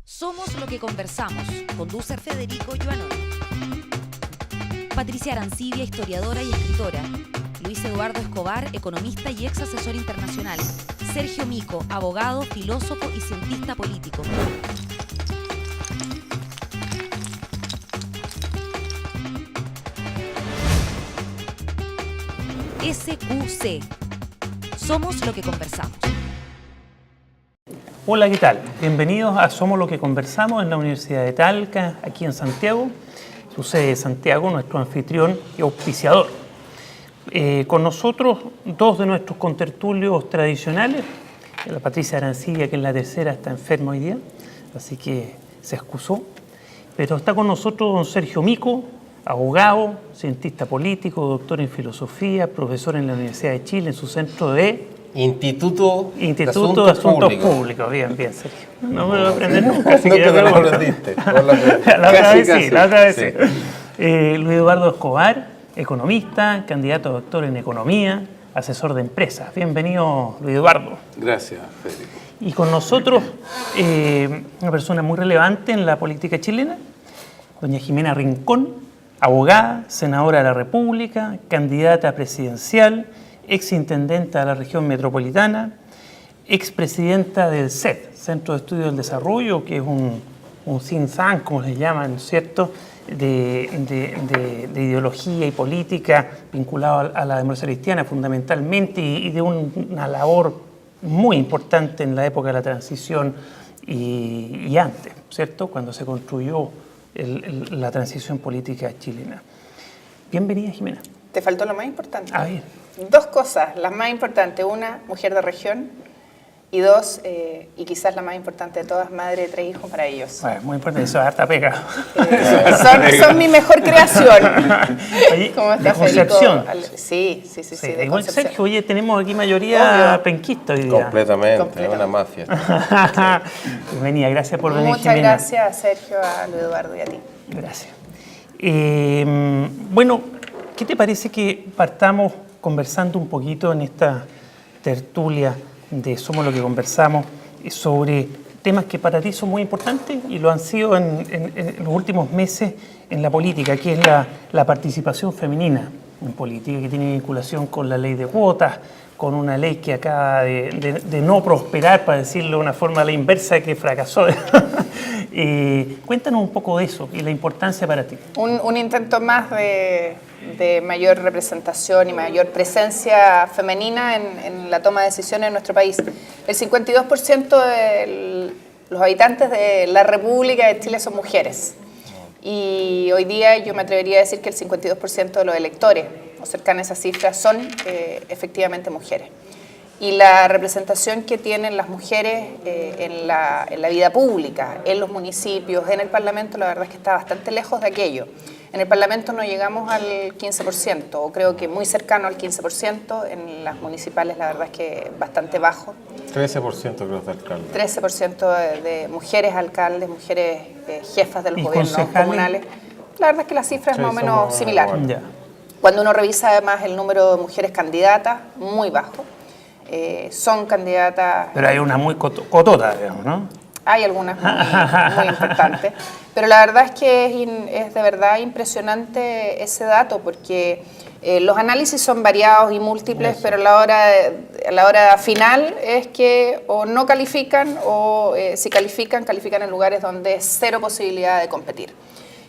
Somos lo que conversamos. Conduce Federico Joanón. Patricia Arancibia, historiadora y escritora. Luis Eduardo Escobar, economista y ex asesor internacional. Sergio Mico, abogado, filósofo y cientista político. SQC. Somos lo que conversamos. Hola, ¿qué tal? Bienvenidos a Somos lo que conversamos en la Universidad de Talca, aquí en Santiago. Su sede de Santiago, nuestro anfitrión y auspiciador. Con nosotros dos de nuestros contertulios tradicionales, la Patricia Arancibia, que es la tercera, está enferma hoy día, así que se excusó. Pero está con nosotros don Sergio Mico, abogado, cientista político, doctor en filosofía, profesor en la Universidad de Chile, en su centro de Instituto de Asuntos Públicos. Bien, Sergio. No me lo voy a aprender nunca. No que te lo aprendiste. La otra vez sí. Luis Eduardo Escobar, economista, candidato a doctor en economía, asesor de empresas. Bienvenido, Luis Eduardo. Gracias, Federico. Y con nosotros, una persona muy relevante en la política chilena, doña Jimena Rincón, abogada, senadora de la República, candidata presidencial, exintendenta de la región metropolitana, expresidenta del CED, Centro de Estudios del Desarrollo, que es un think tank, como les llaman, ¿cierto?, de ideología y política vinculado a la democracia cristiana fundamentalmente y de una labor muy importante en la época de la transición y antes, ¿cierto?, cuando se construyó la transición política chilena. Bienvenida, Jimena. Te faltó lo más importante. A ver. Dos cosas, las más importantes. Una, mujer de región. Y dos, y quizás la más importante de todas, madre de 3 hijos para ellos. Bueno, muy importante, eso es harta pega. Son mi mejor creación. Oye, ¿Cómo de estás, Concepción. Sí, de igual Concepción. Sergio, oye, tenemos aquí mayoría Obvio. penquista hoy día. Completamente, es una mafia. Bienvenida, gracias por venir, Muchas Jimena. gracias, Sergio, a Luis Eduardo y a ti. Gracias. Bueno, ¿qué te parece que partamos conversando un poquito en esta tertulia de Somos lo que conversamos sobre temas que para ti son muy importantes y lo han sido en los últimos meses en la política, que es la participación femenina en política, que tiene vinculación con la ley de cuotas, con una ley que acaba de no prosperar, para decirlo de una forma a la inversa, que fracasó. Cuéntanos un poco de eso y la importancia para ti. Un intento más de mayor representación y mayor presencia femenina en la toma de decisiones en nuestro país. El 52% de los habitantes de la República de Chile son mujeres. Y hoy día yo me atrevería a decir que el 52% de los electores, o cercanos a esa cifra, son efectivamente mujeres. Y la representación que tienen las mujeres en la vida pública, en los municipios, en el Parlamento, la verdad es que está bastante lejos de aquello. En el Parlamento no llegamos al 15%, o creo que muy cercano al 15%, en las municipales la verdad es que bastante bajo. 13% creo de alcaldes. 13% de mujeres alcaldes, mujeres jefas de los gobiernos concejales comunales. La verdad es que la cifra es más o menos similar. Ya. Cuando uno revisa además el número de mujeres candidatas, muy bajo. Son candidatas... Pero hay una muy cotota, digamos, ¿no? Hay algunas muy importantes, pero la verdad es que es de verdad impresionante ese dato, porque los análisis son variados y múltiples, pero a la hora final es que o no califican o si califican en lugares donde es cero posibilidad de competir.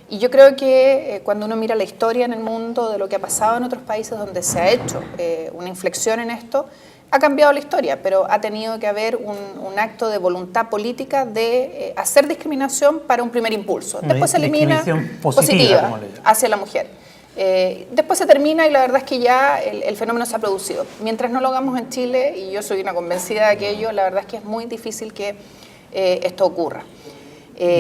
Y yo creo que cuando uno mira la historia en el mundo de lo que ha pasado en otros países donde se ha hecho una inflexión en esto, ha cambiado la historia, pero ha tenido que haber un acto de voluntad política de hacer discriminación para un primer impulso. Después se elimina positiva hacia la mujer. Después se termina y la verdad es que ya el fenómeno se ha producido. Mientras no lo hagamos en Chile, y yo soy una convencida de aquello, la verdad es que es muy difícil que esto ocurra.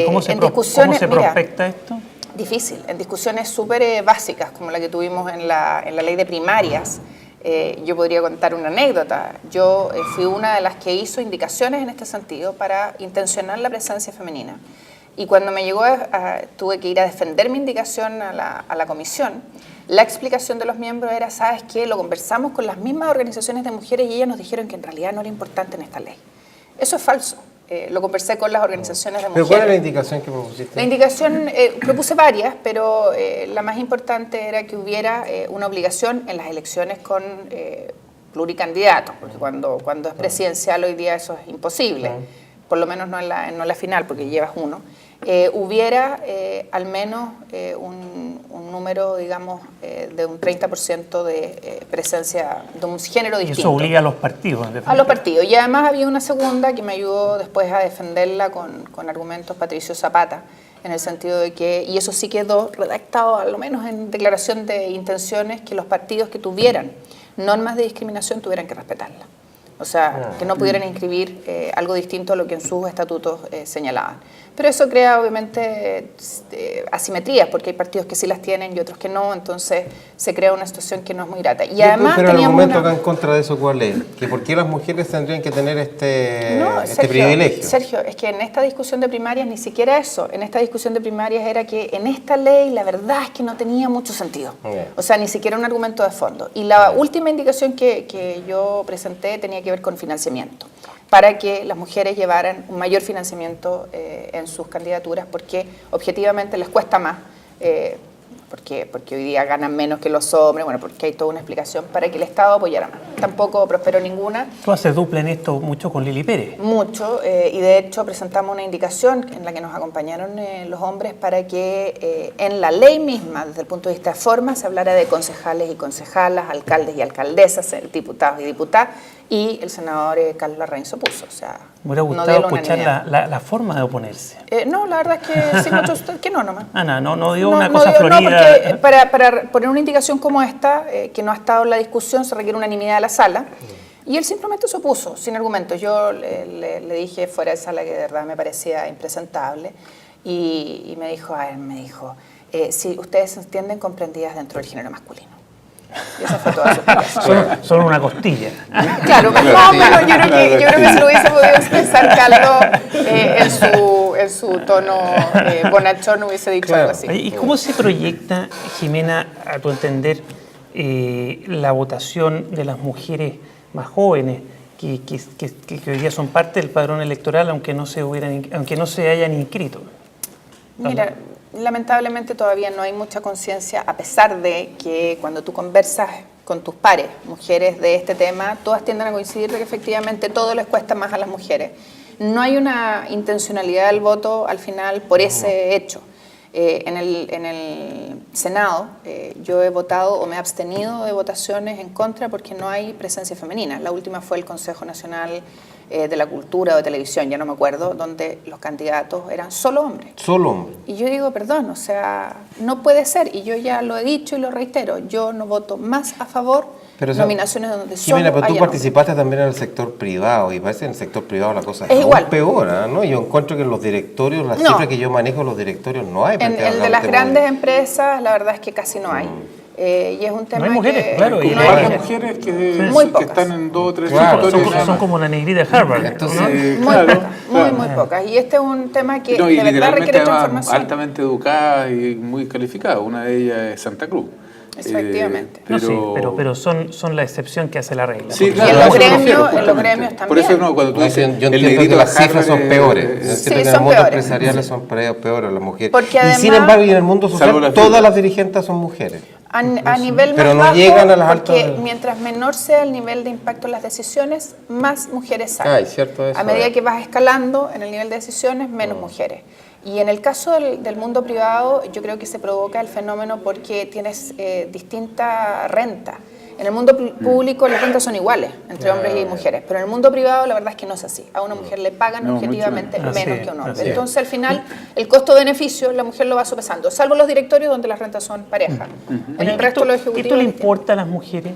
¿Cómo se prospecta esto? Difícil, en discusiones súper básicas como la que tuvimos en la ley de primarias. Yo podría contar una anécdota. Yo fui una de las que hizo indicaciones en este sentido para intencionar la presencia femenina. Y cuando me llegó, tuve que ir a defender mi indicación a la comisión. La explicación de los miembros era, ¿sabes qué? Lo conversamos con las mismas organizaciones de mujeres y ellas nos dijeron que en realidad no era importante en esta ley. Eso es falso. lo conversé con las organizaciones de mujeres. ¿Pero cuál es la indicación que propusiste? La indicación, propuse varias, pero la más importante era que hubiera una obligación en las elecciones con pluricandidatos, porque cuando es presidencial hoy día eso es imposible, por lo menos no en la final, porque llevas uno. Hubiera al menos un número, digamos, de un 30% de presencia de un género distinto. Y eso obliga a los partidos. A los partidos. Y además había una segunda que me ayudó después a defenderla con argumentos Patricio Zapata, en el sentido de que, y eso sí quedó redactado, al menos en declaración de intenciones, que los partidos que tuvieran normas de discriminación tuvieran que respetarlas. O sea, que no pudieran inscribir algo distinto a lo que en sus estatutos señalaban. Pero eso crea obviamente asimetrías, porque hay partidos que sí las tienen y otros que no, entonces se crea una situación que no es muy grata. Y además pero el argumento acá en contra de eso, ¿cuál es? ¿Que por qué las mujeres tendrían que tener este privilegio? Sergio, es que en esta discusión de primarias ni siquiera eso. En esta discusión de primarias era que en esta ley la verdad es que no tenía mucho sentido. O sea, ni siquiera un argumento de fondo. Y la última indicación que yo presenté tenía que ver con financiamiento, para que las mujeres llevaran un mayor financiamiento en sus candidaturas, porque objetivamente les cuesta más, porque hoy día ganan menos que los hombres, bueno, porque hay toda una explicación para que el Estado apoyara más. Tampoco prosperó ninguna. Tú haces dupla en esto mucho con Lili Pérez. Mucho, y de hecho presentamos una indicación en la que nos acompañaron los hombres para que en la ley misma, desde el punto de vista de forma, se hablara de concejales y concejalas, alcaldes y alcaldesas, diputados y diputadas, y el senador Carlos Larraín se opuso. O sea, me hubiera gustado escuchar la forma de oponerse. No, la verdad es que sí, que no nomás. No dio una cosa florida. No, porque para poner una indicación como esta, que no ha estado en la discusión, se requiere unanimidad de la sala, y él simplemente se opuso, sin argumentos. Yo le dije fuera de sala que de verdad me parecía impresentable, y me dijo, si ustedes se entienden comprendidas dentro del género masculino. Y esa fue toda su explicación. Solo una costilla. Claro, pero yo creo que se lo hubiese podido expresar Carlos en su tono bonachón, hubiese dicho algo así. ¿Y cómo se proyecta, Jimena, a tu entender, la votación de las mujeres más jóvenes que hoy día son parte del padrón electoral, aunque no se hayan inscrito? Mira, lamentablemente todavía no hay mucha conciencia, a pesar de que cuando tú conversas con tus pares, mujeres de este tema, todas tienden a coincidir de que efectivamente todo les cuesta más a las mujeres. No hay una intencionalidad del voto al final por ese hecho. En el Senado yo he votado o me he abstenido de votaciones en contra porque no hay presencia femenina. La última fue el Consejo Nacional de la Cultura o de Televisión, ya no me acuerdo, donde los candidatos eran solo hombres. Solo hombres. Y yo digo, perdón, o sea, no puede ser, y yo ya lo he dicho y lo reitero, yo no voto más a favor de nominaciones donde Jimena, solo pero tú participaste también en el sector privado, y parece que en el sector privado la cosa es igual. Peor, ¿no? Yo encuentro que en los directorios, las cifras que yo manejo en los directorios no hay. En el de las grandes empresas, la verdad es que casi no hay. Y es un tema no hay mujeres, que... claro. No hay mujeres que están en 2 o 3 sectores. Son como la negrita de Harvard. Entonces, muy pocas. Y este es un tema que de verdad requiere transformación. Altamente educadas y muy calificadas. Una de ellas es Santa Cruz. Efectivamente. Pero son la excepción que hace la regla. Sí, claro, y en los gremios también. Por eso cuando tú dices, yo entiendo que las cifras son peores. Sí, en el son mundo peores. empresarial son peores las mujeres. Porque además, y sin embargo, en el mundo social, todas las dirigentes son mujeres. A nivel pero más no bajo, llegan a las altas. Porque mientras menor sea el nivel de impacto en las decisiones, más mujeres salen. Cierto eso, a medida que vas escalando en el nivel de decisiones, menos mujeres. Y en el caso del mundo privado, yo creo que se provoca el fenómeno porque tienes distinta renta. En el mundo público las rentas son iguales entre hombres y mujeres, pero en el mundo privado la verdad es que no es así. A una mujer le pagan objetivamente menos que a un hombre. Entonces al final el costo-beneficio la mujer lo va sopesando, salvo los directorios donde las rentas son parejas. En el resto de los ejecutivos... ¿Esto le importa a las mujeres?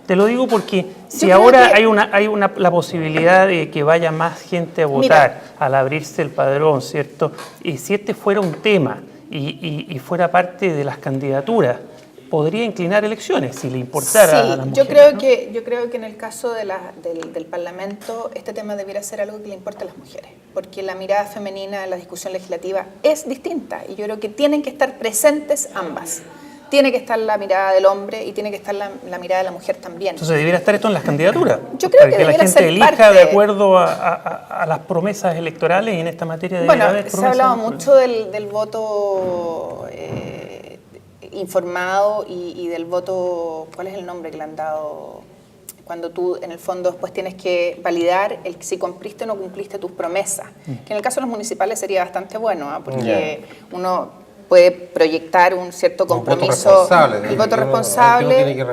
Te lo digo porque si ahora hay la posibilidad de que vaya más gente a votar al abrirse el padrón, ¿cierto? Y si este fuera un tema y fuera parte de las candidaturas, podría inclinar elecciones si le importara a las mujeres. Yo creo que en el caso del Parlamento este tema debiera ser algo que le importe a las mujeres, porque la mirada femenina en la discusión legislativa es distinta y yo creo que tienen que estar presentes ambas. tiene que estar la mirada del hombre y tiene que estar la mirada de la mujer también. Entonces debiera estar esto en las candidaturas. Yo creo para que la debiera gente ser elija parte de acuerdo a las promesas electorales, y en esta materia debería Bueno, haber se promesas ha hablado electorales. mucho del voto informado y del voto, ¿cuál es el nombre que le han dado? Cuando tú, en el fondo, después tienes que validar si cumpliste o no cumpliste tus promesas. Que en el caso de los municipales sería bastante bueno, porque uno puede proyectar un cierto compromiso. El voto responsable.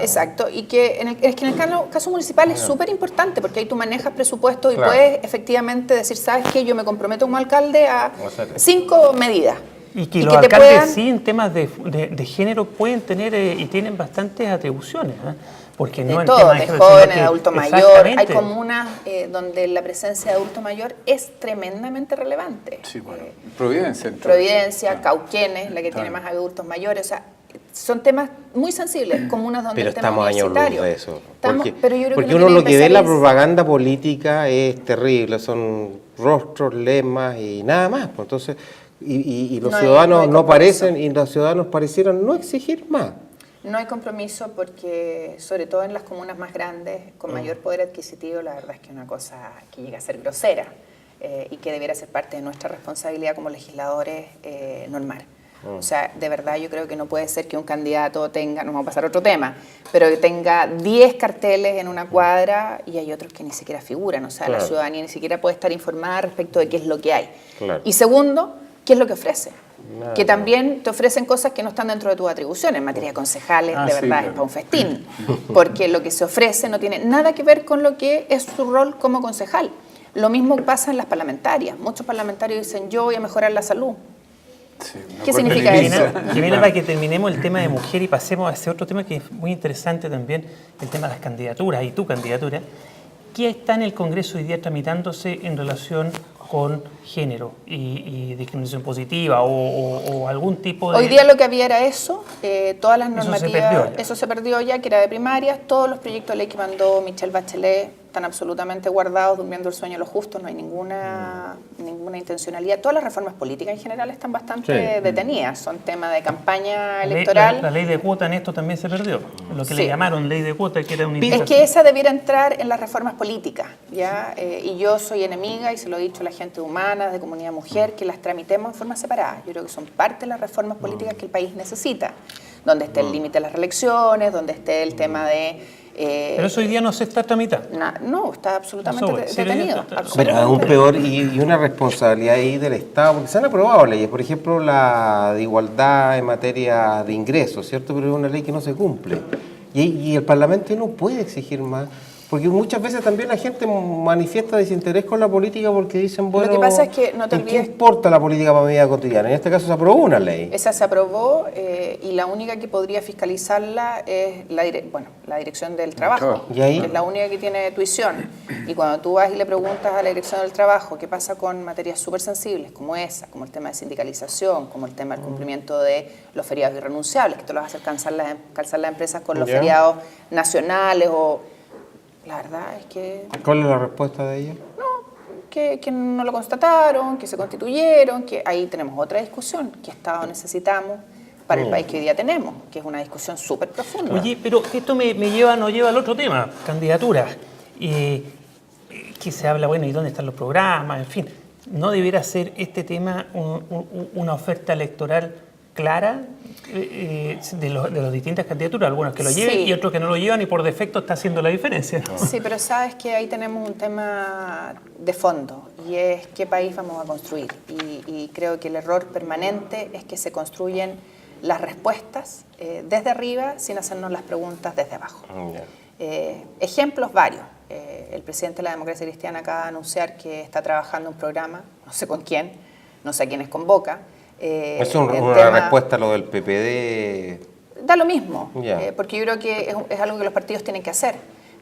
Exacto. Y que en el caso municipal es súper importante, porque ahí tú manejas presupuestos y puedes efectivamente decir, ¿sabes qué? Yo me comprometo como alcalde a 5 medidas. Y que los alcaldes sí, en temas de género, pueden tener y tienen bastantes atribuciones, ¿eh? Porque no de en todo, temas de género, jóvenes, de adulto mayor. Hay Exactamente. comunas donde la presencia de adulto mayor es tremendamente relevante. Sí, bueno, Providencia. Providencia, Cauquenes, la que tiene más adultos mayores, o sea, son temas muy sensibles, comunas donde Pero el tema estamos años luz universitario. de eso. Pero yo creo Porque que uno lo que ve en la es propaganda política es terrible, son rostros, lemas y nada más. Pues entonces, y los ciudadanos no parecen, y los ciudadanos parecieran no exigir más. No hay compromiso porque, sobre todo en las comunas más grandes, con mayor poder adquisitivo, la verdad es que es una cosa que llega a ser grosera y que debiera ser parte de nuestra responsabilidad como legisladores normal. O sea, de verdad yo creo que no puede ser que un candidato tenga, nos vamos a pasar a otro tema, pero que tenga 10 carteles en una cuadra y hay otros que ni siquiera figuran. O sea, la ciudadanía ni siquiera puede estar informada respecto de qué es lo que hay. Y segundo, ¿qué es lo que ofrece? Que también te ofrecen cosas que no están dentro de tus atribuciones. En materia de concejales, de verdad, es para un festín. Porque lo que se ofrece no tiene nada que ver con lo que es su rol como concejal. Lo mismo pasa en las parlamentarias. Muchos parlamentarios dicen, yo voy a mejorar la salud. Sí, ¿Qué significa eso? Jimena, para que terminemos el tema de mujer y pasemos a ese otro tema que es muy interesante también, el tema de las candidaturas y tu candidatura. ¿Qué está en el Congreso hoy día tramitándose en relación con género y discriminación positiva o algún tipo de... Hoy día lo que había era eso, todas las normativas, Eso se perdió ya, que era de primarias, todos los proyectos de ley que mandó Michelle Bachelet están absolutamente guardados, durmiendo el sueño de los justos, no hay ninguna intencionalidad. Todas las reformas políticas en general están bastante detenidas, son tema de campaña electoral. La ley de cuota en esto también se perdió, lo que le llamaron ley de cuota, que era una Es que esa debiera entrar en las reformas políticas, ¿ya? Y yo soy enemiga, y se lo he dicho a la gente humana, de comunidad mujer, que las tramitemos en forma separada. Yo creo que son parte de las reformas políticas que el país necesita, donde esté el límite de las reelecciones, donde esté el tema de... Pero eso hoy día no se está tramitando. No, está absolutamente detenido. Pero aún peor, y una responsabilidad ahí del Estado, porque se han aprobado leyes, por ejemplo, la de igualdad en materia de ingresos, ¿cierto? Pero es una ley que no se cumple. Y el Parlamento no puede exigir más. Porque muchas veces también la gente manifiesta desinterés con la política porque dicen, bueno, lo que pasa es que no te ¿en qué olvides, importa la política para mi vida cotidiana? En este caso se aprobó una ley. esa se aprobó y la única que podría fiscalizarla es la Dirección del Trabajo. ¿Y ahí? Es la única que tiene tuición. Y cuando tú vas y le preguntas a la Dirección del Trabajo qué pasa con materias súper sensibles como esa, como el tema de sindicalización, como el tema del cumplimiento de los feriados irrenunciables, que tú lo vas a hacer calzar las empresas con los feriados nacionales o... La verdad es que... ¿Cuál es la respuesta de ella? Que no lo constataron, que se constituyeron, que ahí tenemos otra discusión. ¿Qué Estado necesitamos para el país que hoy día tenemos? Que es una discusión súper profunda. Oye, pero esto nos lleva al otro tema, candidaturas. Que se habla, bueno, ¿y dónde están los programas? En fin, ¿no debiera ser este tema una oferta electoral clara de las distintas candidaturas? Algunos que lo lleven y otros que no lo llevan, y por defecto está haciendo la diferencia, ¿no? Sí, pero sabes que ahí tenemos un tema de fondo, y es qué país vamos a construir. Y creo que el error permanente es que se construyen las respuestas desde arriba sin hacernos las preguntas desde abajo. Ejemplos varios. El presidente de la Democracia Cristiana acaba de anunciar que está trabajando un programa, no sé con quién, no sé a quiénes convoca. Es una respuesta a lo del PPD. Da lo mismo, porque yo creo que es algo que los partidos tienen que hacer.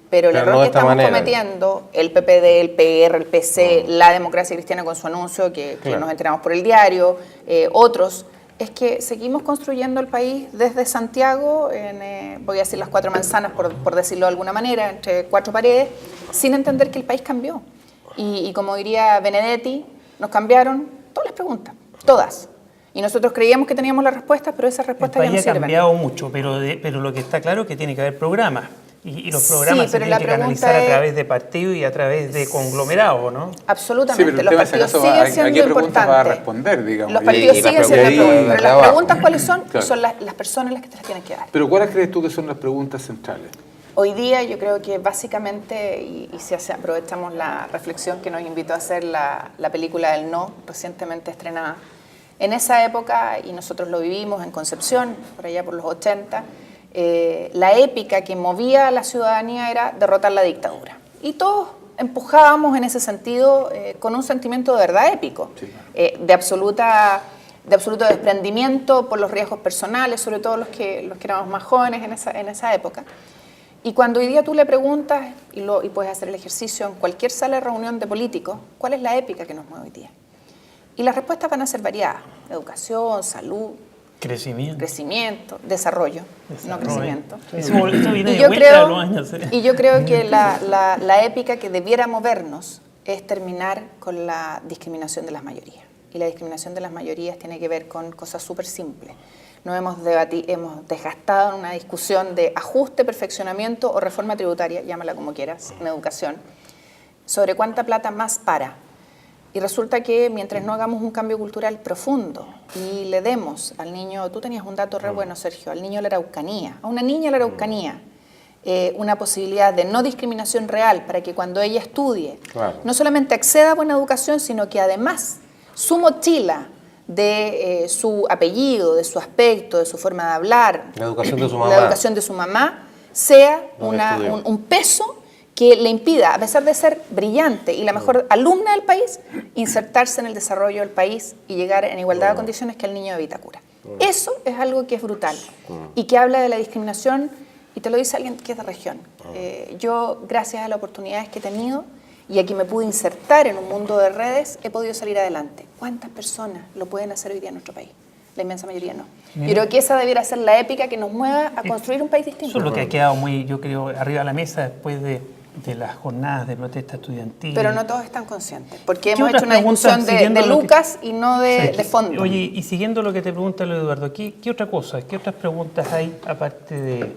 Pero el error que estamos cometiendo, el PPD, el PR, el PC, la Democracia Cristiana con su anuncio, que nos enteramos por el diario, otros, es que seguimos construyendo el país desde Santiago, voy a decir las 4 manzanas, por decirlo de alguna manera, entre 4 paredes, sin entender que el país cambió. Y como diría Benedetti, nos cambiaron todas las preguntas, todas. Y nosotros creíamos que teníamos las respuestas, pero esas respuestas ya no El país ha sirven. cambiado mucho, pero lo que está claro es que tiene que haber programas. Y los programas Sí, se pero tienen la que pregunta canalizar a es- través de partidos y a través de conglomerados, ¿no? Absolutamente. Sí, pero el Los tema es partidos acaso, siguen ¿a qué siendo preguntas va a importantes. responder, digamos? Los Y- partidos y la siguen siendo pregunta importantes. de Pero las abajo. preguntas, ¿cuáles son? Claro. Son las personas las que te las tienen que dar. Pero ¿cuáles crees tú que son las preguntas centrales? Hoy día yo creo que básicamente, y si aprovechamos la reflexión que nos invitó a hacer la película del No, recientemente estrenada, en esa época, y nosotros lo vivimos en Concepción, por allá por los 80, la épica que movía a la ciudadanía era derrotar la dictadura. Y todos empujábamos en ese sentido con un sentimiento de verdad épico, Sí. de absoluto desprendimiento por los riesgos personales, sobre todo los que éramos más jóvenes en esa época. Y cuando hoy día tú le preguntas, y puedes hacer el ejercicio en cualquier sala de reunión de políticos, ¿cuál es la épica que nos mueve hoy día? Y las respuestas van a ser variadas: educación, salud, crecimiento, desarrollo, no crecimiento. Eso viene Y de yo, vuelta a los años. creo que la épica que debiera movernos es terminar con la discriminación de las mayorías. Y la discriminación de las mayorías tiene que ver con cosas súper simples. Nos hemos desgastado en una discusión de ajuste, perfeccionamiento o reforma tributaria, llámala como quieras, en educación, sobre cuánta plata más para. Y resulta que mientras no hagamos un cambio cultural profundo y le demos al niño, tú tenías un dato re bueno, Sergio, al niño de la Araucanía, a una niña de la Araucanía, una posibilidad de no discriminación real para que cuando ella estudie, Claro. no solamente acceda a buena educación, sino que además su mochila de su apellido, de su aspecto, de su forma de hablar, La educación de su mamá. la educación de su mamá, sea No estudió. un peso que le impida, a pesar de ser brillante y la mejor alumna del país, insertarse en el desarrollo del país y llegar en igualdad de condiciones que el niño de Vitacura. Eso es algo que es brutal y que habla de la discriminación, y te lo dice alguien que es de región. Yo, gracias a las oportunidades que he tenido y a que me pude insertar en un mundo de redes, he podido salir adelante. ¿Cuántas personas lo pueden hacer hoy día en nuestro país? La inmensa mayoría no. Yo creo que esa debiera ser la épica que nos mueva a construir un país distinto. Eso es lo que ha quedado muy, yo creo, arriba de la mesa después de las jornadas de protesta estudiantil. Pero no todos están conscientes, porque ¿Qué hemos otras hecho una preguntas, discusión siguiendo de lo que- lucas y no de Sí. fondo. Oye, y siguiendo lo que te pregunta Eduardo, ¿qué otra cosa, qué otras preguntas hay aparte de...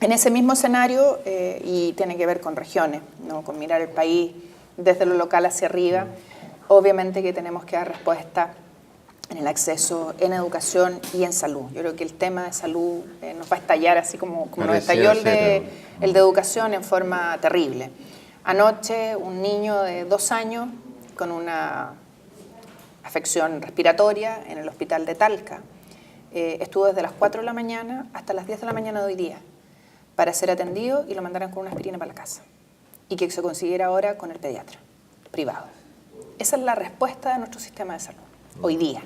En ese mismo escenario, y tiene que ver con regiones, ¿no? Con mirar el país desde lo local hacia arriba, obviamente que tenemos que dar respuesta en el acceso, en educación y en salud. Yo creo que el tema de salud nos va a estallar así como nos estalló el de educación en forma terrible. Anoche un niño de 2 años con una afección respiratoria en el hospital de Talca estuvo desde las 4 de la mañana hasta las 10 de la mañana de hoy día para ser atendido y lo mandaran con una aspirina para la casa y que se consiguiera ahora con el pediatra privado. Esa es la respuesta de nuestro sistema de salud hoy día.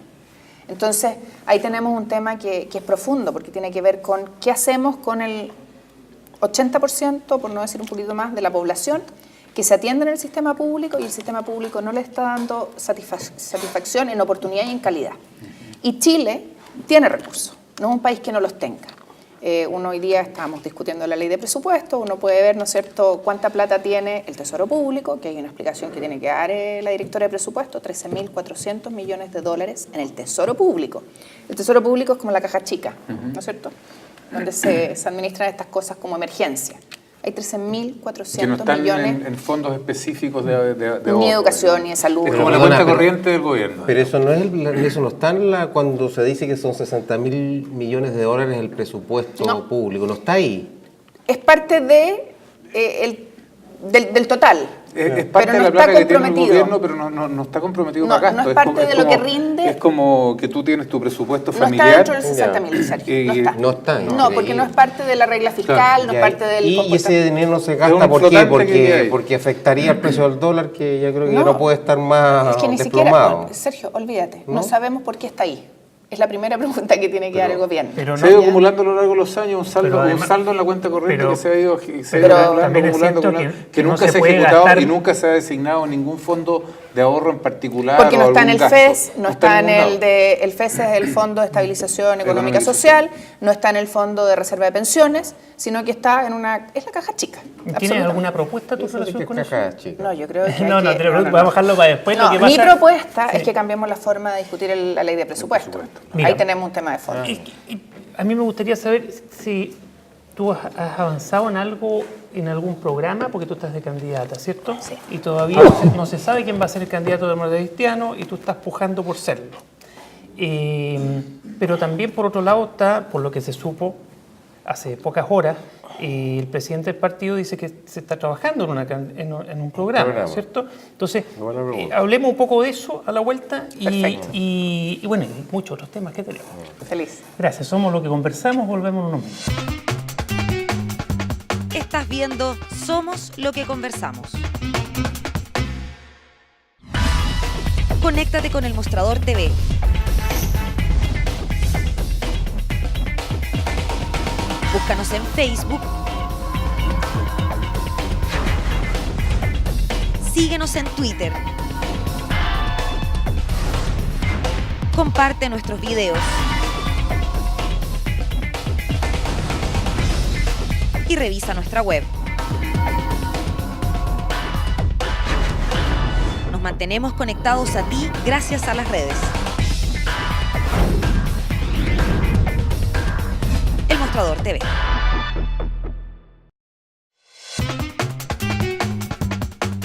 Entonces, ahí tenemos un tema que es profundo, porque tiene que ver con qué hacemos con el 80%, por no decir un poquito más, de la población que se atiende en el sistema público y el sistema público no le está dando satisfacción en oportunidad y en calidad. Y Chile tiene recursos, no es un país que no los tenga. Uno hoy día estamos discutiendo la ley de presupuesto, uno puede ver, ¿no es cierto?, cuánta plata tiene el Tesoro Público, que hay una explicación que tiene que dar la directora de presupuesto, 13.400 millones de dólares en el Tesoro Público. El Tesoro Público es como la caja chica, ¿no es cierto?, donde se administran estas cosas como emergencia. Hay 13.400 Que no están millones en fondos específicos de ni de ahorro, educación, ni de salud. Es Pero como la perdona, cuenta pero- corriente del gobierno. Pero eso no es eso no está en cuando se dice que son 60.000 millones de dólares el presupuesto No. público, no está ahí. Es parte del total. Es parte Pero de no la está plata que tiene el comprometido. gobierno, pero no está comprometido No, para no gasto. es parte de lo que como- rinde. Es como que tú tienes tu presupuesto No está familiar. dentro del 60.000, Sergio. No está. No está, No, increíble. porque no es parte de la regla fiscal, Claro, no es Ya, parte del y ese comportamiento. dinero no se Es gasta, un ¿por qué? flotante que queda ahí. Porque afectaría el precio del dólar, que ya creo que No, no puede estar más Es que ni desplomado. siquiera, Sergio, olvídate, no ¿No? sabemos por qué está ahí. Es la primera pregunta que tiene que dar el gobierno. Pero Se ha ido ¿Ya? acumulando a lo largo de los años un saldo, Pero además- un saldo en la cuenta corriente pero- que se ha ido pero también es cierto que no nunca se se ha puede ejecutado gastar- y nunca se ha designado ningún fondo de ahorro en particular. Porque no o está en algún el gasto. FES, no está en ningún el lado. el FES es el Fondo de Estabilización Económica Económica y Social, no está en el Fondo de Reserva de Pensiones, sino que está es la caja chica. ¿Tienes absolutamente. alguna propuesta tu relación con eso? No, yo creo que No, te lo pregunto, voy a bajarlo para después. No, lo que mi pasa, propuesta Sí. es que cambiemos la forma de discutir la ley de presupuesto. Mira. Ahí tenemos un tema de fondo. Y a mí me gustaría saber si tú has avanzado en algo, en algún programa, porque tú estás de candidata, ¿cierto? Sí. Y todavía no se sabe quién va a ser el candidato de Democracia Cristiana y tú estás pujando por serlo. Pero también, por otro lado, está, por lo que se supo hace pocas horas, el presidente del partido dice que se está trabajando en un programa, ¿cierto? Entonces, hablemos un poco de eso a la vuelta y bueno, y muchos otros temas que tenemos. Feliz. Gracias, somos lo que conversamos, volvemos en unos minutos. Estás viendo Somos lo que conversamos. Conéctate con el Mostrador TV. Búscanos en Facebook. Síguenos en Twitter. Comparte nuestros videos. Y revisa nuestra web. Nos mantenemos conectados a ti gracias a las redes. El Mostrador TV.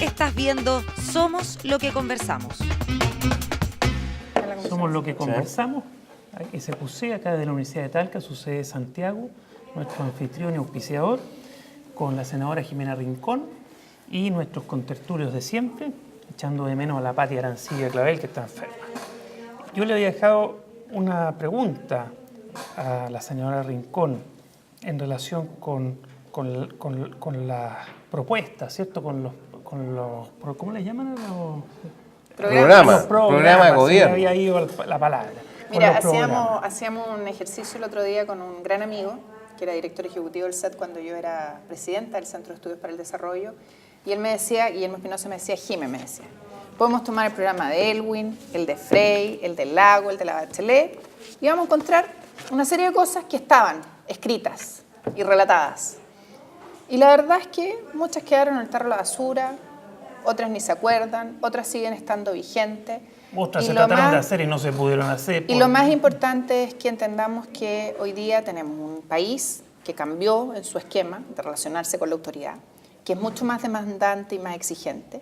Estás viendo Somos lo que conversamos. Somos lo que conversamos. SQC, acá de la Universidad de Talca, su sede de Santiago, nuestro anfitrión y auspiciador, con la senadora Jimena Rincón y nuestros contertulios de siempre, echando de menos a la Pati Arancibia Clavel, que está enferma. Yo le había dejado una pregunta a la senadora Rincón en relación con las propuestas, ¿cierto? Con los ¿cómo les llaman? Programa de gobierno. Había ido la palabra. Mira, hacíamos un ejercicio el otro día con un gran amigo, que era director ejecutivo del SET cuando yo era presidenta del Centro de Estudios para el Desarrollo, y él me decía, Guillermo Espinosa me decía, Jime me decía, podemos tomar el programa de Elwin, el de Frey, el del Lago, el de la Bachelet, y vamos a encontrar una serie de cosas que estaban escritas y relatadas. Y la verdad es que muchas quedaron en el tarro de la basura, otras ni se acuerdan, otras siguen estando vigentes. Otras Y se lo trataron de más- hacer y no se pudieron hacer. Y lo más importante es que entendamos que hoy día tenemos un país que cambió en su esquema de relacionarse con la autoridad, que es mucho más demandante y más exigente,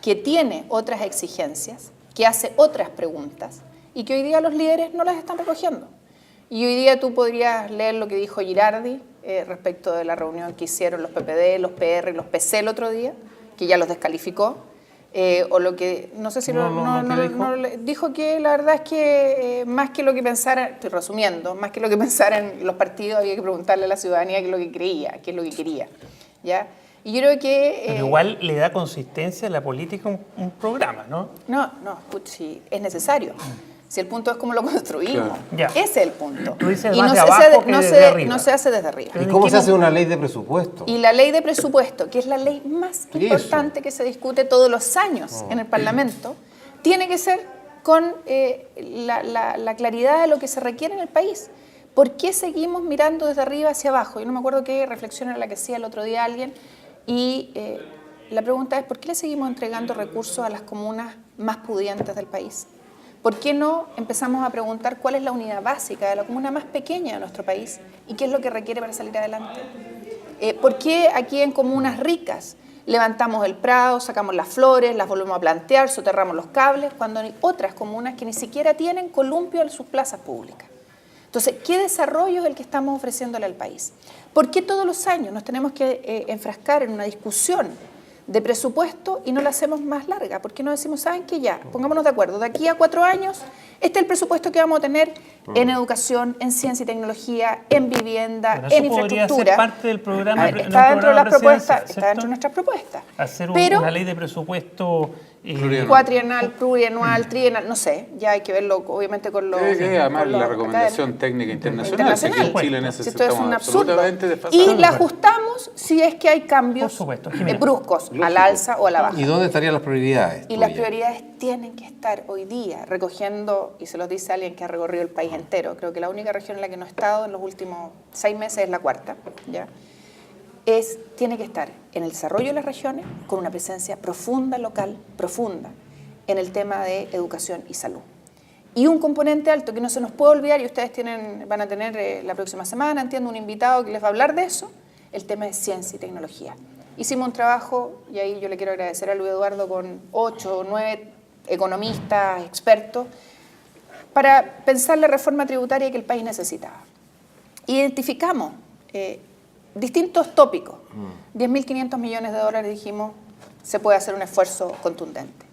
que tiene otras exigencias, que hace otras preguntas y que hoy día los líderes no las están recogiendo. Y hoy día tú podrías leer lo que dijo Girardi respecto de la reunión que hicieron los PPD, los PR y los PC el otro día, que ya los descalificó. O lo que, no sé si dijo que la verdad es que más que lo que pensar, estoy resumiendo, más que lo que pensar en los partidos había que preguntarle a la ciudadanía qué es lo que creía, qué es lo que quería, ¿ya? Y yo creo que... Pero igual le da consistencia a la política un programa, ¿no? No, sí, es necesario. Si el punto es cómo lo construimos, Ya. ese es el punto. Tú dices Y más no de se abajo hace, que no desde se- arriba. no se hace desde arriba. ¿Y cómo se hace una ley de presupuesto? Y la ley de presupuesto, que es la ley más importante que se discute todos los años en el Parlamento, tiene que ser con la claridad de lo que se requiere en el país. ¿Por qué seguimos mirando desde arriba hacia abajo? Yo no me acuerdo qué reflexión era la que hacía el otro día alguien, y la pregunta es, ¿por qué le seguimos entregando recursos a las comunas más pudientes del país? ¿Por qué no empezamos a preguntar cuál es la unidad básica de la comuna más pequeña de nuestro país y qué es lo que requiere para salir adelante? ¿Por qué aquí en comunas ricas levantamos el prado, sacamos las flores, las volvemos a plantear, soterramos los cables, cuando hay otras comunas que ni siquiera tienen columpio en sus plazas públicas? Entonces, ¿qué desarrollo es el que estamos ofreciéndole al país? ¿Por qué todos los años nos tenemos que enfrascar en una discusión de presupuesto y no la hacemos más larga? ¿Por qué no decimos, saben qué, ya, pongámonos de acuerdo, de aquí a 4 años, este es el presupuesto que vamos a tener en educación, en ciencia y tecnología, en vivienda, Bueno, eso en podría infraestructura? ser parte del programa. A ver, está dentro de las propuestas, está ¿cierto? dentro de nuestras propuestas. Hacer Pero una ley de presupuesto cuatrienal, plurianual, trienal, no sé, ya hay que verlo obviamente con los... además con la los recomendación académicos. técnica internacional, si aquí en Chile Si esto es necesitamos un absurdo. absolutamente desfasados. Y la ajustamos si es que hay cambios Por supuesto, Jimena. bruscos, al alza o a la baja. ¿Y dónde estarían las prioridades? Y las tuyas? prioridades tienen que estar hoy día recogiendo, y se los dice alguien que ha recorrido el país entero, creo que la única región en la que no he estado en los últimos 6 meses es la cuarta, ¿ya? tiene que estar en el desarrollo de las regiones con una presencia profunda, local, profunda, en el tema de educación y salud. Y un componente alto que no se nos puede olvidar, y ustedes van a tener la próxima semana, entiendo, un invitado que les va a hablar de eso, el tema de ciencia y tecnología. Hicimos un trabajo, y ahí yo le quiero agradecer a Luis Eduardo, con 8 o 9 economistas, expertos, para pensar la reforma tributaria que el país necesitaba. Identificamos distintos tópicos. 10.500 millones de dólares, dijimos, se puede hacer un esfuerzo contundente.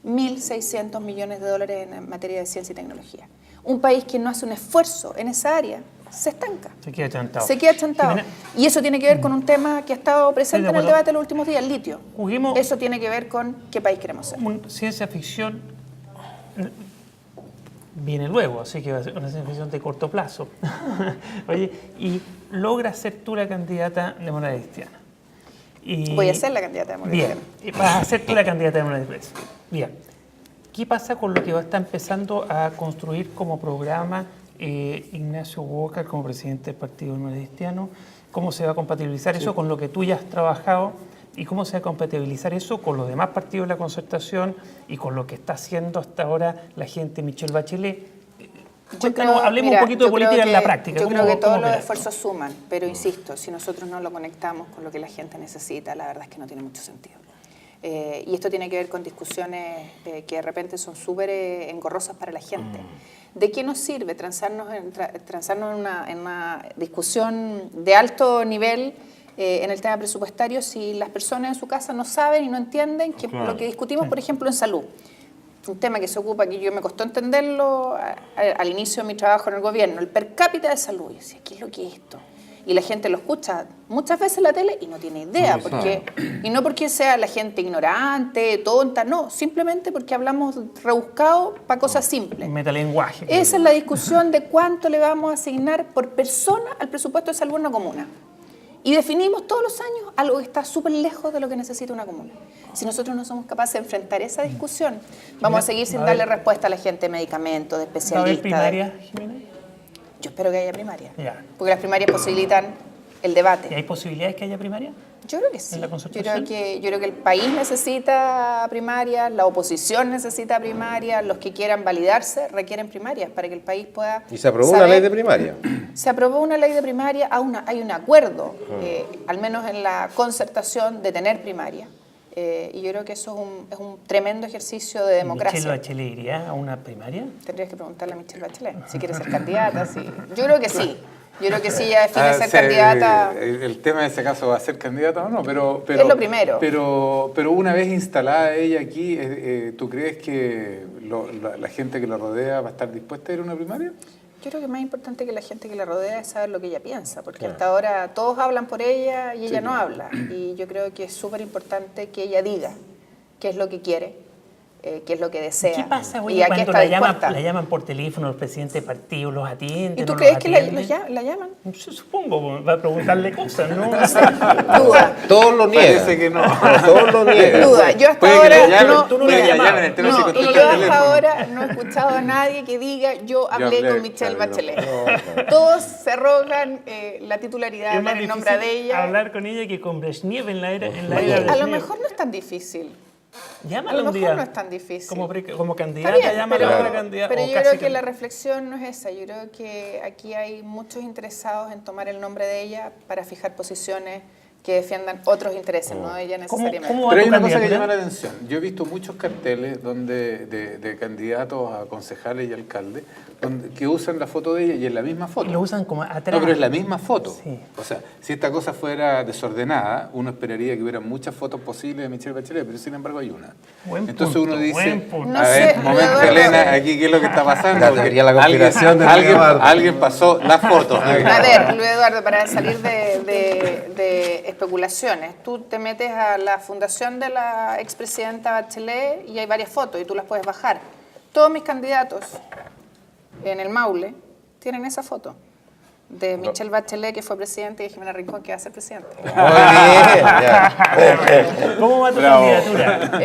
1.600 millones de dólares en materia de ciencia y tecnología. Un país que no hace un esfuerzo en esa área se estanca. Se queda chantado. Se queda chantado. Y eso tiene que ver con un tema que ha estado presente en el debate de los últimos días, el litio. Juguemos eso tiene que ver con qué país queremos ser. Ciencia ficción viene luego, así que va a ser una ciencia ficción de corto plazo. Oye, y logras ser tú la candidata de Democracia Cristiana. Voy a ser la candidata de Democracia Cristiana. Bien, vas a ser tú la candidata de Democracia Cristiana. Bien. ¿Qué pasa con lo que va a estar empezando a construir como programa Ignacio Walker como presidente del Partido Democrático Cristiano? ¿Cómo se va a compatibilizar eso con lo que tú ya has trabajado? ¿Y cómo se va a compatibilizar eso con los demás partidos de la concertación y con lo que está haciendo hasta ahora la gente Michelle Bachelet? Hablemos un poquito de política en la práctica. Yo creo que todos los esfuerzos suman, pero insisto, si nosotros no lo conectamos con lo que la gente necesita, la verdad es que no tiene mucho sentido. Y esto tiene que ver con discusiones que de repente son súper engorrosas para la gente. ¿De qué nos sirve transarnos en una discusión de alto nivel en el tema presupuestario si las personas en su casa no saben y no entienden que lo que discutimos, por ejemplo, en salud? Un tema que se ocupa, que yo me costó entenderlo al inicio de mi trabajo en el gobierno, el per cápita de salud. Yo decía, ¿qué es lo que es esto? Y la gente lo escucha muchas veces en la tele y no tiene idea. Y no porque sea la gente ignorante, tonta, no. Simplemente porque hablamos rebuscado para cosas simples. Metalenguaje. Esa es la discusión de cuánto le vamos a asignar por persona al presupuesto de salud en una comuna. Y definimos todos los años algo que está súper lejos de lo que necesita una comuna. Si nosotros no somos capaces de enfrentar esa discusión, vamos a seguir sin darle respuesta a la gente de medicamentos, de especialistas. ¿Va a haber primaria, Jimena? Yo espero que haya primaria. Ya. Porque las primarias posibilitan el debate. ¿Y hay posibilidades que haya primaria? Yo creo que sí. ¿En la concertación? Yo creo que el país necesita primarias, la oposición necesita primarias, los que quieran validarse requieren primarias para que el país pueda. ¿Y se aprobó una ley de primaria? Se aprobó una ley de primaria, hay un acuerdo, al menos en la concertación, de tener primaria. Y yo creo que eso es un tremendo ejercicio de democracia. ¿Michelle Bachelet iría a una primaria? Tendrías que preguntarle a Michelle Bachelet si quiere ser candidata. Sí. Yo creo que sí. Yo creo que sí, ella define ser candidata. El tema en ese caso va a ser candidata o no, pero es lo primero. Pero una vez instalada ella aquí, ¿tú crees que la gente que la rodea va a estar dispuesta a ir a una primaria? Yo creo que más importante que la gente que la rodea es saber lo que ella piensa, porque hasta ahora todos hablan por ella y ella no habla. Y yo creo que es súper importante que ella diga qué es lo que quiere, qué es lo que desea. ¿Qué pasa, y oye, a qué cuando está la llaman por teléfono los presidentes de partidos, los atienden? ¿Y tú no crees los que la llaman? Yo supongo, va a preguntarle cosas, ¿no? Duda. Todos lo niegan. Parece que no. Todos lo niegan. Duda. Yo hasta Puede que ahora la llamen, no, tú no puede la que la llamabas. llamen, este no se y contesta yo el hasta teléfono. ahora no he escuchado a nadie que diga yo hablé con Michelle claro, Bachelet. Todos se rogan la titularidad de Es más hablar en nombre de difícil ella. hablar con ella que con Brezhnev en la era Oye, de a lo Brezhnev. mejor no es tan difícil. Llámala a lo un mejor día. no es tan difícil. Como Está candidata, bien, llámala a otra candidata. pero o yo casi creo que la reflexión no es esa. Yo creo que aquí hay muchos interesados en tomar el nombre de ella para fijar posiciones que defiendan otros intereses, no ella necesariamente. ¿Cómo va Pero hay tu una cosa que candidatura? llama la atención. Yo he visto muchos carteles de candidatos a concejales y alcaldes que usan la foto de ella y es la misma foto. Lo usan como atrás. No, pero es la misma foto. Sí. O sea, si esta cosa fuera desordenada, uno esperaría que hubiera muchas fotos posibles de Michelle Bachelet, pero sin embargo hay una. Buen Entonces punto, uno dice, buen punto. No a ver, sé, momento Eduardo. Elena, aquí qué es lo que está pasando. La Porque teoría de la conspiración de Eduardo. alguien pasó la foto. A ver, Luis Eduardo, para salir de especulaciones, tú te metes a la fundación de la expresidenta Bachelet y hay varias fotos y tú las puedes bajar. Todos mis candidatos en el Maule tienen esa foto de Michelle Bachelet, que fue presidente, y de Jimena Rincón, que va a ser presidente. Muy bien. Ya. ¿Cómo va tu Bravo. candidatura?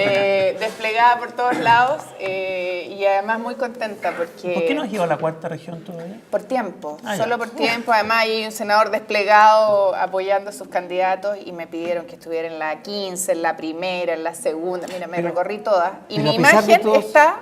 Desplegada por todos lados y además muy contenta porque... ¿Por qué no has ido a la cuarta región todavía? Por tiempo, Ah, ya. solo por tiempo. Además hay un senador desplegado apoyando a sus candidatos y me pidieron que estuviera en la 15, en la primera, en la segunda. Mira, me recorrí todas. Y pero mi a pesar de imagen todos- está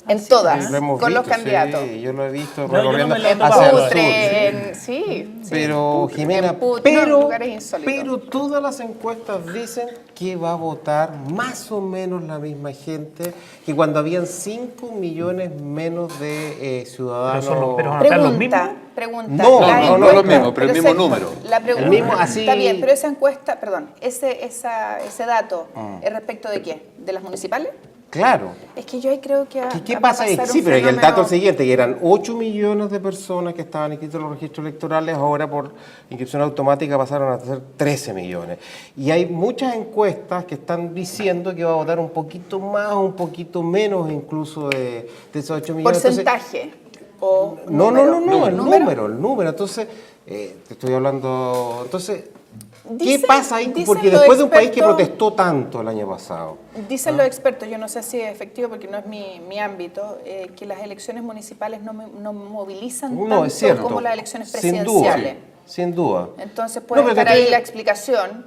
en todas, Lo hemos con los visto, candidatos. Sí, yo lo he visto No, yo no recorriendo me lo he En topado. hacia el sur, Putre, en... Sí. Pero, sí. Jimena, En Putre, no, pero, lugares insólitos. pero todas las encuestas dicen que va a votar más o menos la misma gente que cuando habían 5 millones menos de ciudadanos. Pero van a estar los mismos. Pregunta. No, la no, no encuesta- lo mismo, pero el mismo ese- número. La pregunta, El mismo, así- Está bien, pero esa encuesta, perdón, ese dato, ¿es respecto de qué? ¿De las municipales? Claro. Es que yo ahí creo que... ¿Qué va a pasa ahí? pasar un Sí, pero el fenómeno- dato es el siguiente, que eran 8 millones de personas que estaban inscritas en los registros electorales, ahora por inscripción automática pasaron a ser 13 millones. Y hay muchas encuestas que están diciendo que va a votar un poquito más, un poquito menos incluso de esos 8 millones. Entonces, ¿Porcentaje? ¿O no, número? el número. Entonces, te estoy hablando... Entonces, ¿qué Dicen- pasa ahí? dicen Porque los después de un país que expertos- protestó tanto el año pasado. Dicen los expertos, yo no sé si es efectivo porque no es mi ámbito, que las elecciones municipales no movilizan No, tanto es cierto. como las elecciones Sin duda, presidenciales. sin duda. Entonces puede No, pero estar te- ahí la explicación.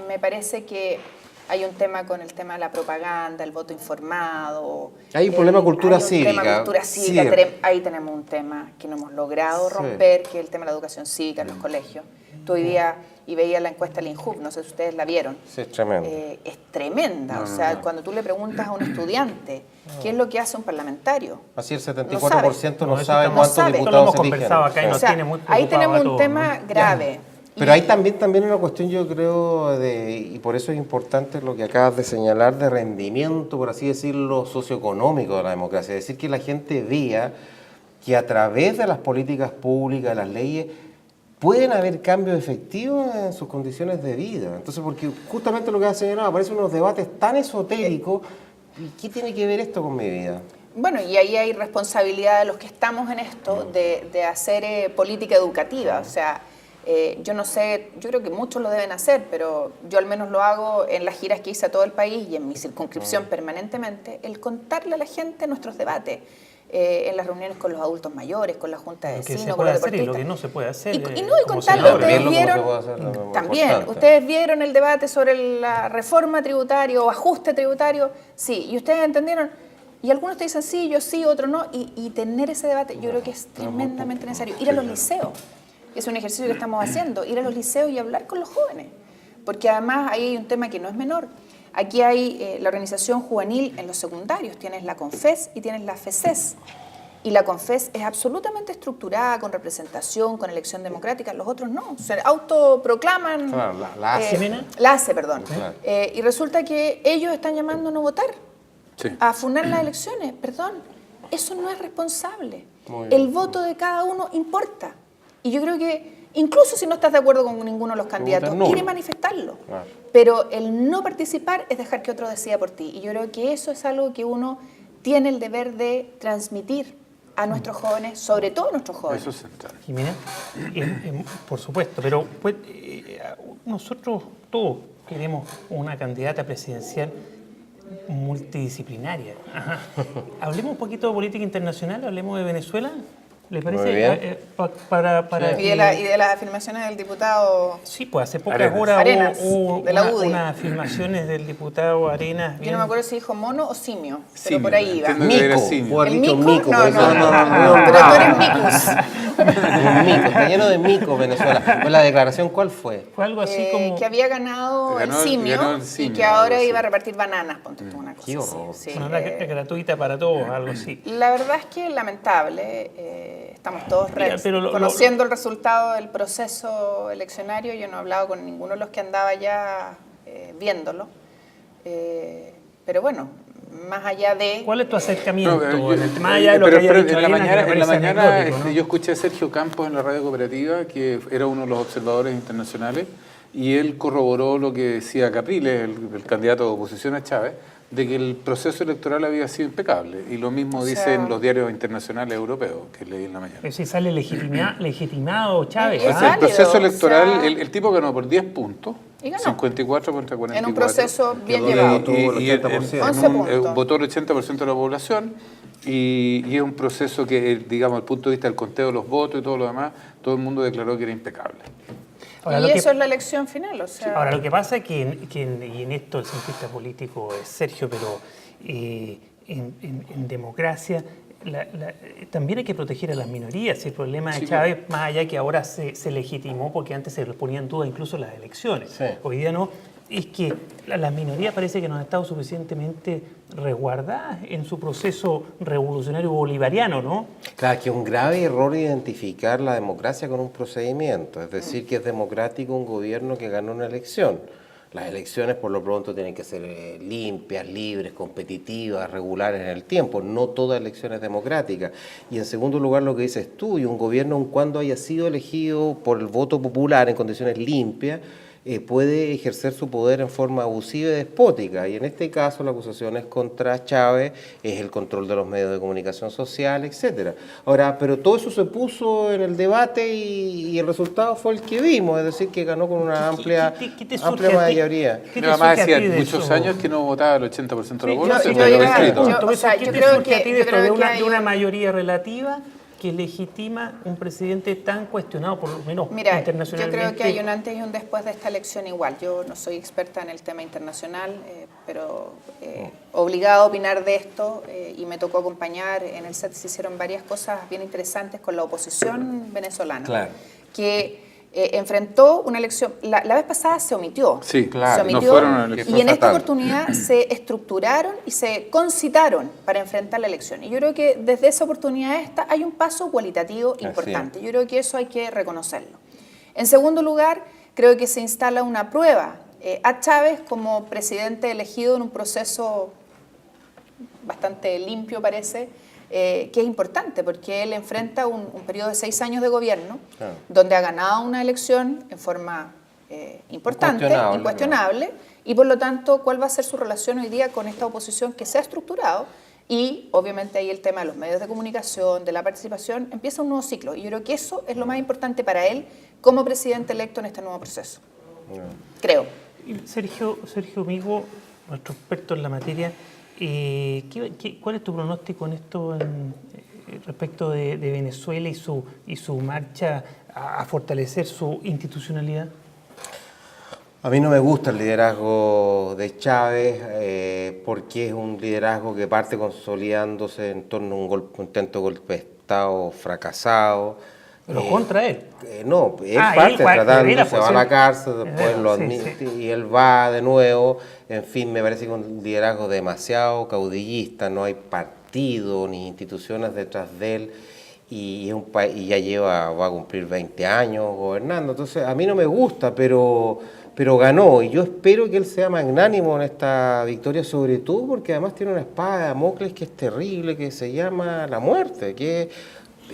Me parece que hay un tema con el tema de la propaganda, el voto informado. Hay un problema de cultura hay un cívica, tema de cultura cívica. cierto. Ahí tenemos un tema que no hemos logrado Sí. romper, que es el tema de la educación cívica en los colegios. Tú hoy día, y veía la encuesta del INJUV, no sé si ustedes la vieron. Sí, es tremendo. Es tremenda. O sea, cuando tú le preguntas a un estudiante qué es lo que hace un parlamentario, Así el No 74% no sabe. sabe No cuántos sabe. Esto lo diputados hemos se eligen. conversado acá y Sí. nos o sea, tiene muy ahí preocupados tenemos a un todos, tema ¿no? grave. Pero hay también una cuestión, yo creo, y por eso es importante lo que acabas de señalar, de rendimiento, por así decirlo, socioeconómico de la democracia. Es decir, que la gente vea que a través de las políticas públicas, de las leyes, pueden haber cambios efectivos en sus condiciones de vida. Entonces, porque justamente lo que has señalado, aparecen unos debates tan esotéricos, ¿y qué tiene que ver esto con mi vida? Bueno, y ahí hay responsabilidad de los que estamos en esto de hacer política educativa. O sea, yo no sé, yo creo que muchos lo deben hacer, pero yo al menos lo hago en las giras que hice a todo el país y en mi circunscripción permanentemente, el contarle a la gente nuestros debates. En las reuniones con los adultos mayores, con la junta de Lo que se vecinos, con puede los hacer y lo deportistas. que no se puede hacer. Y no, y como contarle, senador. ustedes Verlo cómo se vieron, puede hacer, lo más también, importante. ustedes vieron el debate sobre la reforma tributaria o ajuste tributario, sí, y ustedes entendieron, y algunos te dicen sí, yo sí, otros no, y tener ese debate yo creo que es tremendamente necesario. Ir a los liceos, es un ejercicio que estamos haciendo, ir a los liceos y hablar con los jóvenes, porque además ahí hay un tema que no es menor. Aquí hay la organización juvenil en los secundarios, tienes la CONFES y tienes la FECES. Y la CONFES es absolutamente estructurada, con representación, con elección democrática. Los otros no, se autoproclaman. Claro, la ACE. La ACE, perdón. Claro. Y resulta que ellos están llamando a no votar, Sí. a funar las elecciones. Perdón, eso no es responsable. Muy bien. El voto de cada uno importa. Y yo creo que, incluso si no estás de acuerdo con ninguno de los candidatos, nulo. ir y manifestarlo. Claro. Pero el no participar es dejar que otro decida por ti. Y yo creo que eso es algo que uno tiene el deber de transmitir a nuestros jóvenes, sobre todo a nuestros jóvenes. Eso es central. Jimena, por supuesto, pero pues, nosotros todos queremos una candidata presidencial multidisciplinaria. Ajá. Hablemos un poquito de política internacional, hablemos de Venezuela. ¿Le parece? Muy bien. Para Y que- de las afirmaciones del diputado. Sí, pues hace pocas Arenas. horas Arenas, hubo de la UDI. unas afirmaciones del diputado Arenas. Yo no me acuerdo si dijo mono o simio, pero Simio, por ahí iba. entiendo. Debería Mico, simio. puedo haber ¿El dicho mico? mico. No, pero no, eso no, pero tú eres micus. Un mico, está lleno de mico Venezuela. Pues la declaración, ¿cuál fue? Fue algo así como... Que había ganado, Ganó el el simio y simio, que algo ahora así. iba a repartir bananas, ponte tú una cosa Qué así, horror. sí. Una gratuita para todos, algo así. La verdad es que es lamentable, estamos todos Mira, pero conociendo el resultado del proceso eleccionario. Yo no he hablado con ninguno de los que andaba ya viéndolo, pero bueno, más allá de... ¿Cuál es tu acercamiento? No, en el tema allá de lo pero- que haya pero dicho en la Arenas, que me mañana, parece anecdótico, ¿no? yo escuché a Sergio Campos en la radio cooperativa, que era uno de los observadores internacionales, y él corroboró lo que decía Capriles, el candidato de oposición a Chávez, de que el proceso electoral había sido impecable. Y lo mismo O sea- dicen los diarios internacionales europeos, que leí en la mañana. Es decir, sale legitimado Chávez. Es ¿ah? válido, El proceso o electoral, sea- el tipo ganó por 10 puntos. Y ganó. 54 contra 44. En un proceso bien Quedó llevado. tuvo el 80%. 11 puntos. Votó el 80% de la población y es un proceso que, digamos, desde el punto de vista del conteo de los votos y todo lo demás, todo el mundo declaró que era impecable. Ahora, Y lo que- eso es la elección final, o sea... Ahora, lo que pasa es que y en esto el cientista político es Sergio, pero en democracia también hay que proteger a las minorías. El problema de Sí, Chávez, más allá que ahora se legitimó, porque antes se ponía en duda incluso las elecciones. Sí. Hoy día no. Es que las minorías parece que no han estado suficientemente resguardadas en su proceso revolucionario bolivariano, ¿no? Claro, que es un grave error identificar la democracia con un procedimiento, es decir, que es democrático un gobierno que ganó una elección. Las elecciones por lo pronto tienen que ser limpias, libres, competitivas, regulares en el tiempo. No toda elección es democrática. Y en segundo lugar lo que dices tú, y un gobierno aun cuando haya sido elegido por el voto popular en condiciones limpias, puede ejercer su poder en forma abusiva y despótica. Y en este caso la acusación es contra Chávez, es el control de los medios de comunicación social, etcétera. Ahora, pero todo eso se puso en el debate y el resultado fue el que vimos, es decir, que ganó con una amplia ¿Qué te surge a ti? mayoría. ¿Qué te Además surge a decía ti de muchos eso? años que no votaba el 80% de la Sí, población. yo pero iba- escrito. yo- o sea, ¿Qué yo te creo surge a ti que- de yo esto? creo De que una, hay de una un- mayoría relativa que legitima un presidente tan cuestionado, por lo menos Mira, yo internacionalmente. creo que hay un antes y un después de esta elección igual. Yo no soy experta en el tema internacional, pero obligada a opinar de esto y me tocó acompañar. En el set se hicieron varias cosas bien interesantes con la oposición venezolana, Claro. que enfrentó una elección. La vez pasada se omitió. Sí, claro, Se no omitió, fueron a la elección. y en esta Fatal. oportunidad se estructuraron y se concitaron para enfrentar la elección. Y yo creo que desde esa oportunidad esta hay un paso cualitativo Así importante. Yo creo que eso hay que reconocerlo. En segundo lugar, creo que se instala una prueba a Chávez como presidente elegido en un proceso bastante limpio, parece, que es importante porque él enfrenta un periodo de 6 años de gobierno, Claro. donde ha ganado una elección en forma importante, Incuestionable, incuestionable, y por lo tanto, ¿cuál va a ser su relación hoy día con esta oposición que se ha estructurado? Y obviamente ahí el tema de los medios de comunicación, de la participación, empieza un nuevo ciclo. Y yo creo que eso es lo más importante para él como presidente electo en este nuevo proceso. Creo. Y Sergio Migo, nuestro experto en la materia, ¿cuál es tu pronóstico en esto respecto de Venezuela y su marcha a fortalecer su institucionalidad? A mí no me gusta el liderazgo de Chávez porque es un liderazgo que parte consolidándose en torno a un intento de golpe de Estado fracasado. Pero contra él. No, él Ah, parte él, tratando, era, se pues, va a él- la cárcel, después lo sí, admite sí. y él va de nuevo. En fin, me parece que un liderazgo demasiado caudillista, no hay partido ni instituciones detrás de él y, es un y ya va a cumplir 20 años gobernando. Entonces, a mí no me gusta, pero ganó y yo espero que él sea magnánimo en esta victoria, sobre todo porque además tiene una espada de Damocles que es terrible, que se llama la muerte, que es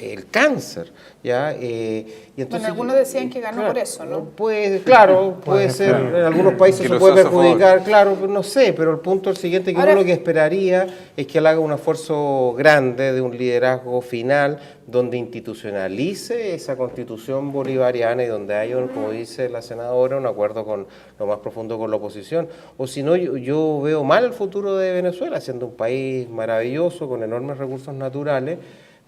el cáncer, ¿ya? Y entonces, Bueno, algunos decían que ganó claro, por eso, ¿no? Puede ser, en algunos países se puede perjudicar, claro, no sé, pero el punto es el siguiente, que Ahora- uno lo que esperaría es que él haga un esfuerzo grande de un liderazgo final donde institucionalice esa constitución bolivariana y donde haya, como dice la senadora, un acuerdo con lo más profundo con la oposición. O si no, yo veo mal el futuro de Venezuela, siendo un país maravilloso, con enormes recursos naturales,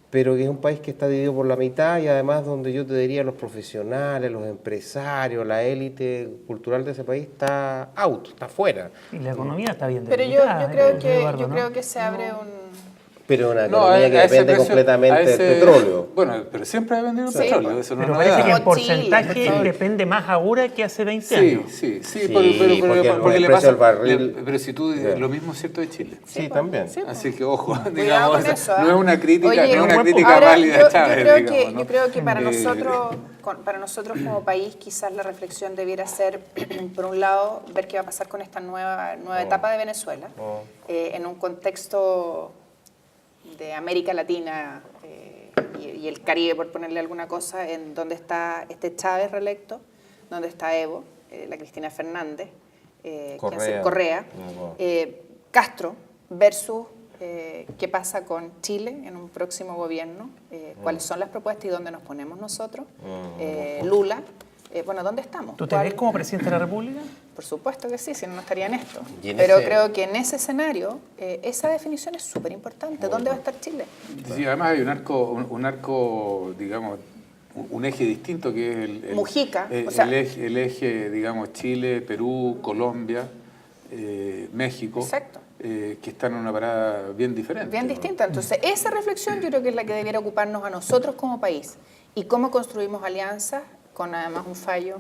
pero que es un país que está dividido por la mitad y además donde yo te diría los profesionales, los empresarios, la élite cultural de ese país está out, está fuera. Y la economía está bien Pero delimitada, Eduardo, yo ¿no? creo que se abre un... Pero una No, economía que a ese depende precio- completamente a ese- del petróleo. Bueno, pero siempre ha vendido el Sí, petróleo, pues. eso no Pero es parece que novedad. en Como Chile, porcentaje ¿no? depende más ahora que hace 20 Sí, años. sí, Sí, pero porque el le precio pasa, del barril- pero si tú, Yeah. lo mismo es cierto de Chile. Sí, también. Sí, pues. Así que ojo, Cuidado digamos, con eso, no es una crítica, Oye, no es una buen crítica ahora, válida yo a Chávez, creo digamos, que, ¿no? yo creo que para Eh, nosotros como país quizás la reflexión debiera ser, por un lado, ver qué va a pasar con esta nueva etapa de Venezuela, en un contexto de América Latina y el Caribe, por ponerle alguna cosa, en donde está este Chávez reelecto, donde está Evo, la Cristina Fernández, Correa, Castro versus qué pasa con Chile en un próximo gobierno, cuáles son las propuestas y dónde nos ponemos nosotros, Lula, bueno, ¿dónde estamos? ¿Tú te ves como presidente de la República? Por supuesto que sí, si no, no estaría en esto. Y en Pero ese- creo que en ese escenario esa definición es súper importante. ¿Dónde va a estar Chile? Sí, además hay un arco, digamos, un eje distinto que es Mujica, el, o sea- el eje, digamos, Chile, Perú, Colombia, México, Exacto. que están en una parada bien diferente. Bien ¿no? distinta. Entonces, esa reflexión yo creo que es la que debiera ocuparnos a nosotros como país. Y cómo construimos alianzas con además un fallo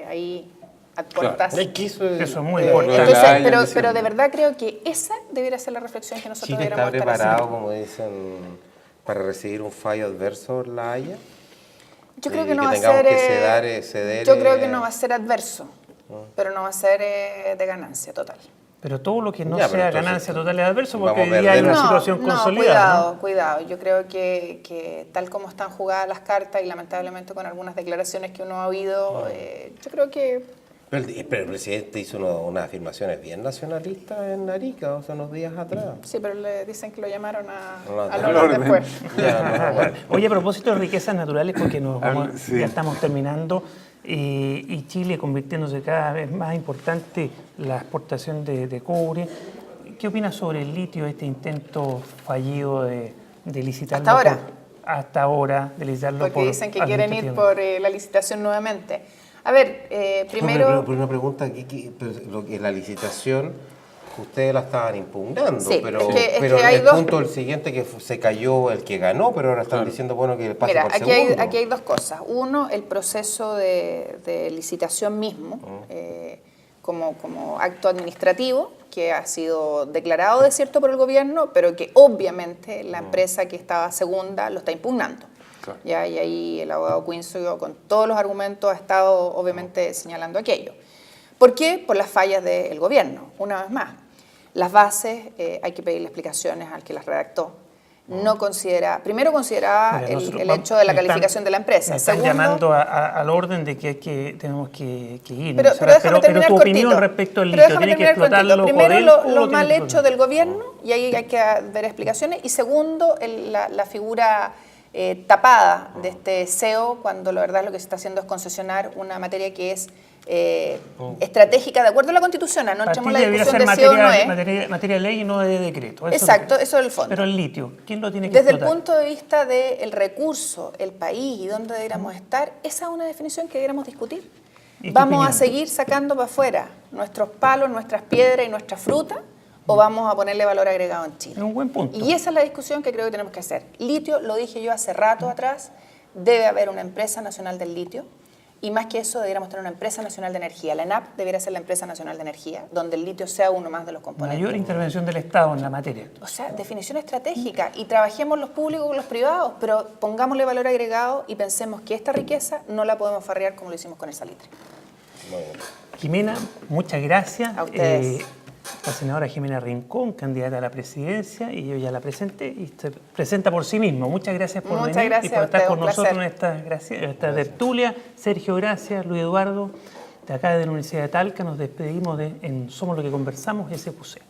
ahí a puertas. Es que eso es- Eso es muy Eh, importante. la Entonces, hayan pero diciendo. de verdad creo que esa debiera ser la reflexión que nosotros Chile está debiéramos estar preparado, haciendo. como dicen, para recibir un fallo adverso en La Haya. Yo creo y que no que va a tengamos ser. que ceder, yo creo que no va a ser adverso, pero no va a ser de ganancia total. Pero todo lo que no Ya, pero sea entonces, ganancia total es adverso vamos porque a hoy día hay perder. una situación consolidada. Cuidado, ¿no? cuidado. Yo creo que tal como están jugadas las cartas y lamentablemente con algunas declaraciones que uno ha oído, yo creo que Pero el presidente hizo unas afirmaciones bien nacionalistas en Arica hace unos días atrás. sí, pero le dicen que lo llamaron No, a no, Lola no, después. Ya, no, bueno. Oye, a propósito de riquezas naturales, porque Sí. ya estamos terminando, y Chile convirtiéndose cada vez más importante la exportación de cobre. ¿Qué opinas sobre el litio, este intento fallido de licitarlo? Hasta ahora. Hasta ahora, de licitarlo Porque por dicen que quieren ir administrativa. por la licitación nuevamente. A ver, primero... Pero una pregunta aquí, pero lo que la licitación, ustedes la estaban impugnando, Sí, pero, es que pero hay el dos- punto el siguiente que se cayó el que ganó, pero ahora están Claro. diciendo bueno que pase Mira, por aquí hay, segundo. aquí hay dos cosas. Uno, el proceso de licitación mismo, como acto administrativo, que ha sido declarado desierto por el gobierno, pero que obviamente la empresa que estaba segunda lo está impugnando. Claro. Ya, y ahí el abogado Quinzo, con todos los argumentos, ha estado obviamente señalando aquello. ¿Por qué? Por las fallas del gobierno, una vez más. Las bases, hay que pedirle explicaciones al que las redactó. No primero consideraba Mira, el nosotros hecho de la me están- calificación de la empresa. Me están Segundo, llamando al orden de que tenemos que ir. pero déjame terminar tu opinión cortito. respecto al Pero litio, déjame ¿tiene que terminar cortito. explotarlo Primero, Codelco o lo tiene mal que hecho explotar? del gobierno, y ahí hay que ver explicaciones. Y segundo, la figura tapada de este CEO, cuando la verdad lo que se está haciendo es concesionar una materia que es estratégica de acuerdo a la Constitución. No Para ti entremos en la debería discusión ser de sí o no es. materia de ley y no de decreto. Exacto, eso es el fondo. Pero el litio, ¿quién lo tiene que Desde el explotar? punto de vista del recurso, el país y dónde deberíamos estar, esa es una definición que deberíamos discutir. ¿Y tu ¿Vamos a opinión? seguir sacando para afuera nuestros palos, nuestras piedras y nuestra fruta? ¿O vamos a ponerle valor agregado en Chile? Es un buen punto. Y esa es la discusión que creo que tenemos que hacer. Litio, lo dije yo hace rato atrás, debe haber una empresa nacional del litio. Y más que eso, deberíamos tener una empresa nacional de energía. La ENAP debería ser la empresa nacional de energía, donde el litio sea uno más de los componentes. Mayor intervención del Estado en la materia. O sea, definición estratégica, y trabajemos los públicos con los privados, pero pongámosle valor agregado y pensemos que esta riqueza no la podemos farrear como lo hicimos con el salitre. Jimena, muchas gracias. A ustedes. La senadora Jimena Rincón, candidata a la presidencia, y yo ya la presenté y se presenta por sí mismo. Muchas gracias por Muchas venir gracias y por a estar ustedes, con un nosotros placer. en esta tertulia. Sergio, gracias. Luis Eduardo, de acá de la Universidad de Talca, nos despedimos en Somos lo que conversamos, SQC.